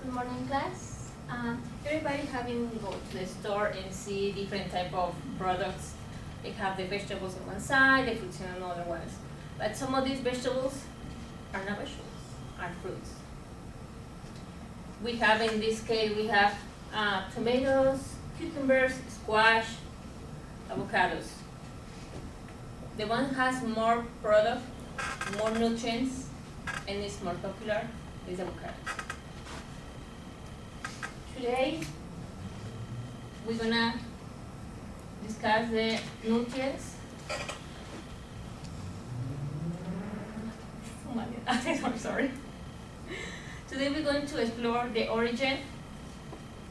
Good morning, class. Everybody having go to the store and see different type of products. They have the vegetables on one side, the fruits on another ones. But some of these vegetables are not vegetables, are fruits. We have in this case, we have tomatoes, cucumbers, squash, avocados. The one has more product, more nutrients, and is more popular is avocado. Today, we're gonna discuss the nutrients. I'm sorry. Today we're going to explore the origin,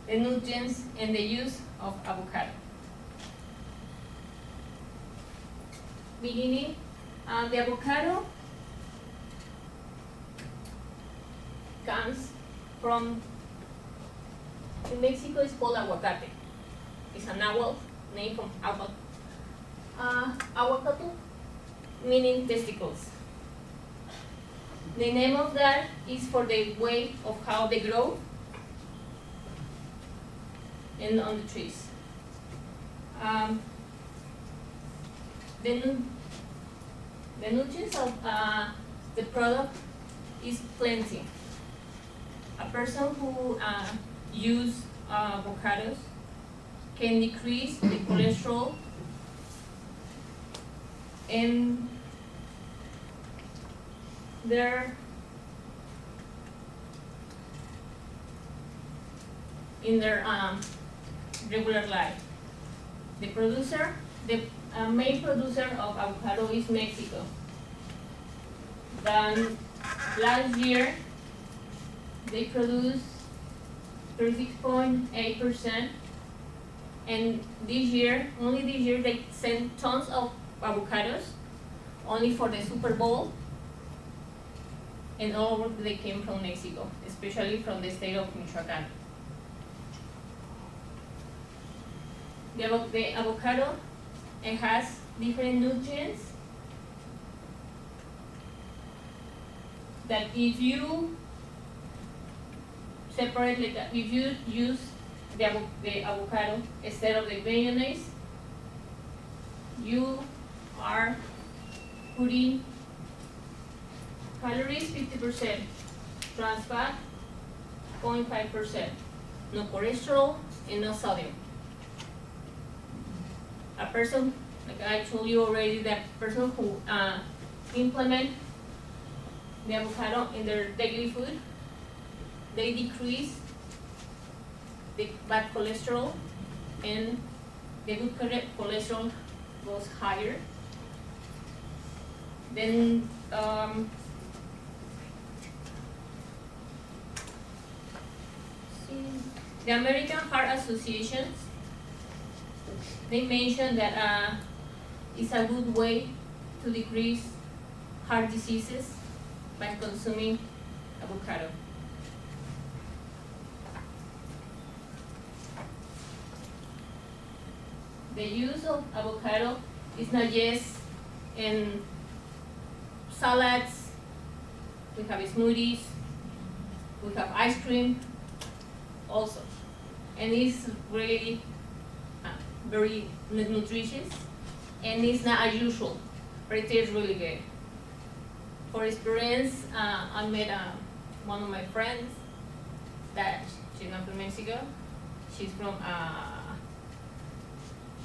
the nutrients, and the use of avocado. Beginning, the avocado comes from, in Mexico it's called aguacate. It's an Nahuatl name from aguacatl, meaning testicles. The name of that is for the way of how they grow and on the trees. The nutrients of the product is plenty. A person who use avocados can decrease the cholesterol and in their regular life. The main producer of avocado is Mexico. Then last year they produced 36.8%, and only this year they sent tons of avocados only for the Super Bowl, and all of they came from Mexico, especially from the state of Michoacan. The avocado, it has different nutrients that if you separate, if you use the avocado instead of the mayonnaise, you are putting calories 50%, trans fat 0.5%, no cholesterol and no sodium. A person, like I told you already, that person who implement the avocado in their daily food, they decrease the bad cholesterol and the good cholesterol goes higher. Then the American Heart Association, they mentioned that it's a good way to decrease heart diseases by consuming avocado. The use of avocado is not just in salads, we have smoothies, we have ice cream also, and it's really very nutritious, and it's not unusual, but it tastes really good. For experience, I met one of my friends that she's not from Mexico, she's from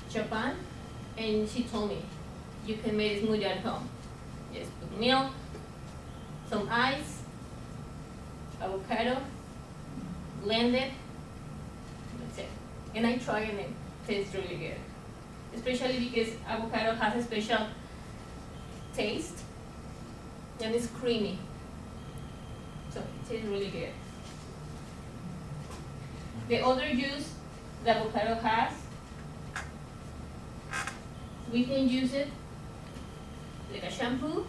Japan, and she told me, you can make a smoothie at home. Just put milk, some ice, avocado, blend it, that's it. And I tried and it tastes really good. Especially because avocado has a special taste and it's creamy. So it tastes really good. The other use the avocado has, we can use it like a shampoo.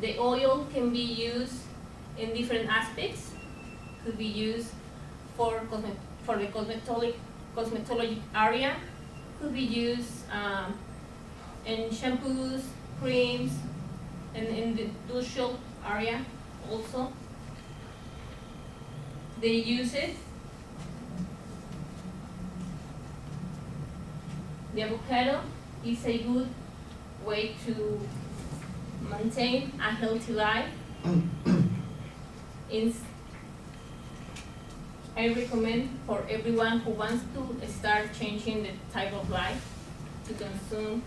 The oil can be used in different aspects. Could be used for the cosmetology area. Could be used in shampoos, creams, and in the dual area also. they use it. The avocado is a good way to maintain a healthy life. I recommend for everyone who wants to start changing the type of life to consume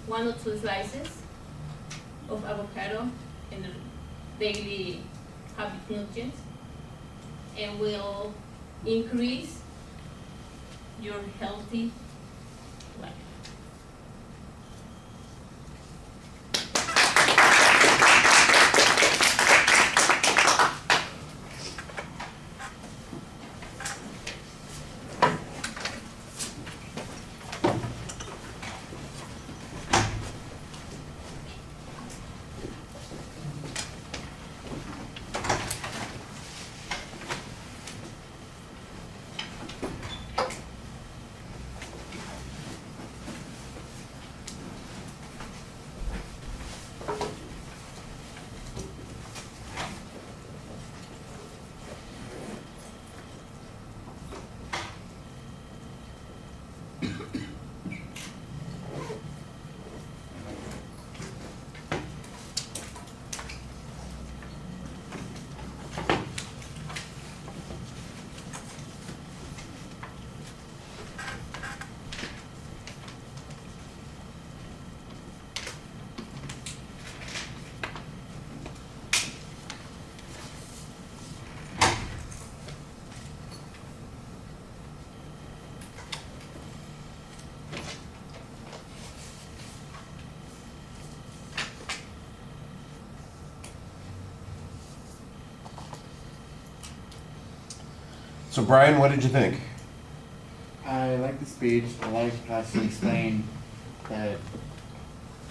1 or 2 slices of avocado in the daily habit nutrients, and will increase your healthy life. So Brian, what did you think? I like the speech. I like how she explained the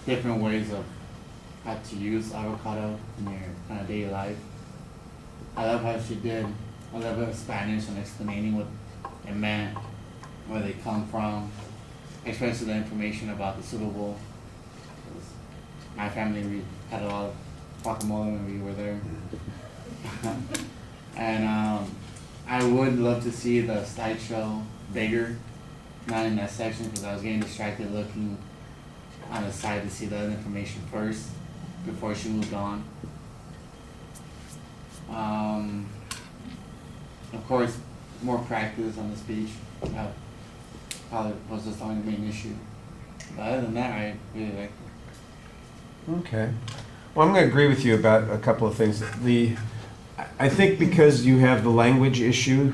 different ways of how to use avocado in your kind of daily life. I love how she did a little bit of Spanish and explaining what it meant, where they come from, especially the information about the Super Bowl. 'Cause my family, we had a lot of guacamole when we were there. And I would love to see the slideshow bigger, not in that section, because I was getting distracted looking on the side to see the other information first before she moved on. Of course, more practice on the speech. That probably was just the only main issue. But other than that, I really liked it. Okay. Well, I'm going to agree with you about a couple of things. I think because you have the language issue,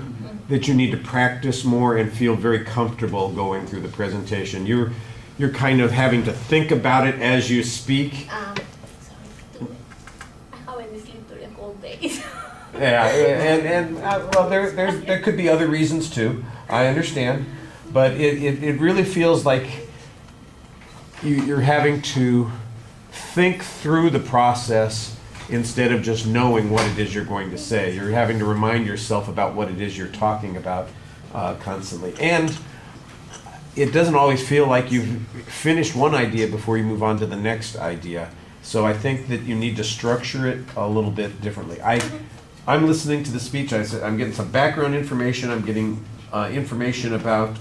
that you need to practice more and feel very comfortable going through the presentation. You're kind of having to think about it as you speak. Sorry, I haven't listened to the whole day. Yeah, and well, there could be other reasons too. I understand, but it really feels like you're having to think through the process instead of just knowing what it is you're going to say. You're having to remind yourself about what it is you're talking about constantly, and it doesn't always feel like you've finished one idea before you move on to the next idea. So I think that you need to structure it a little bit differently. I'm listening to the speech. I'm getting some background information. I'm getting information about,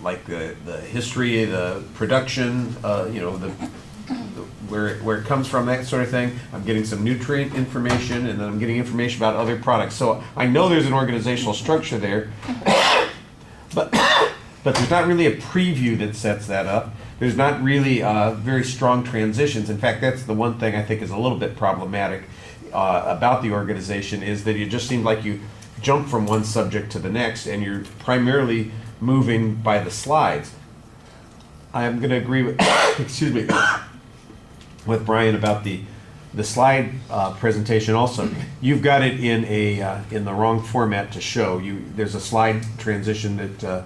like the history, the production, where it comes from, that sort of thing. I'm getting some nutrient information, and then I'm getting information about other products. So I know there's an organizational structure there, but there's not really a preview that sets that up. There's not really very strong transitions. In fact, that's the one thing I think is a little bit problematic about the organization, is that it just seems like you jump from one subject to the next, and you're primarily moving by the slides. I'm going to agree with, excuse me, with Brian about the slide presentation. Also, you've got it in the wrong format to show. There's a slide transition that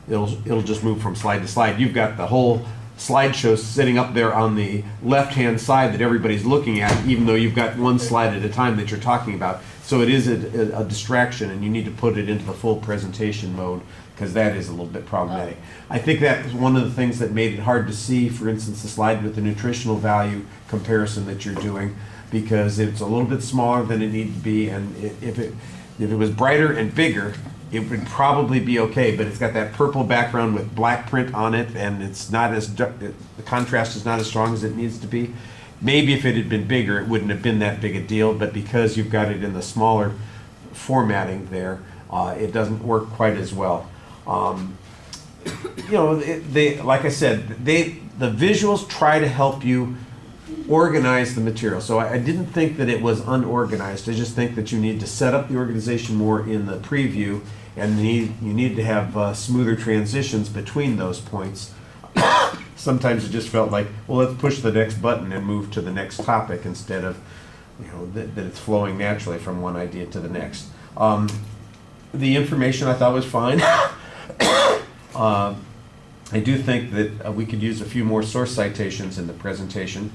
it'll just move from slide to slide. You've got the whole slideshow sitting up there on the left-hand side that everybody's looking at, even though you've got one slide at a time that you're talking about. So it is a distraction, and you need to put it into the full presentation mode, because that is a little bit problematic. I think that was one of the things that made it hard to see, for instance, the slide with the nutritional value comparison that you're doing, because it's a little bit smaller than it needed to be, and if it was brighter and bigger, it would probably be okay, but it's got that purple background with black print on it, and it's not as the contrast is not as strong as it needs to be. Maybe if it had been bigger, it wouldn't have been that big a deal, but because you've got it in the smaller formatting there, it doesn't work quite as well. You know, like I said, the visuals try to help you organize the material. So I didn't think that it was unorganized. I just think that you need to set up the organization more in the preview, and you need to have smoother transitions between those points. Sometimes it just felt like, well, let's push the next button and move to the next topic, instead of, you know, that it's flowing naturally from one idea to the next. The information I thought was fine. I do think that we could use a few more source citations in the presentation.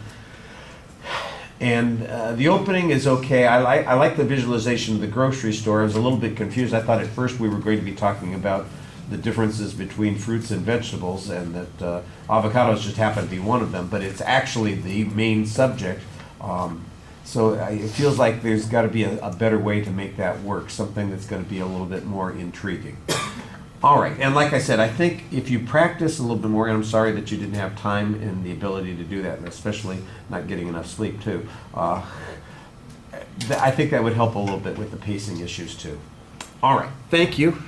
And the opening is okay. I like the visualization of the grocery store. I was a little bit confused. I thought at first we were going to be talking about the differences between fruits and vegetables, and that avocados just happen to be one of them, but it's actually the main subject. So it feels like there's got to be a better way to make that work, something that's going to be a little bit more intriguing. All right, and like I said, I think if you practice a little bit more, and I'm sorry that you didn't have time and the ability to do that, and especially not getting enough sleep too, I think that would help a little bit with the pacing issues too. All right, thank you.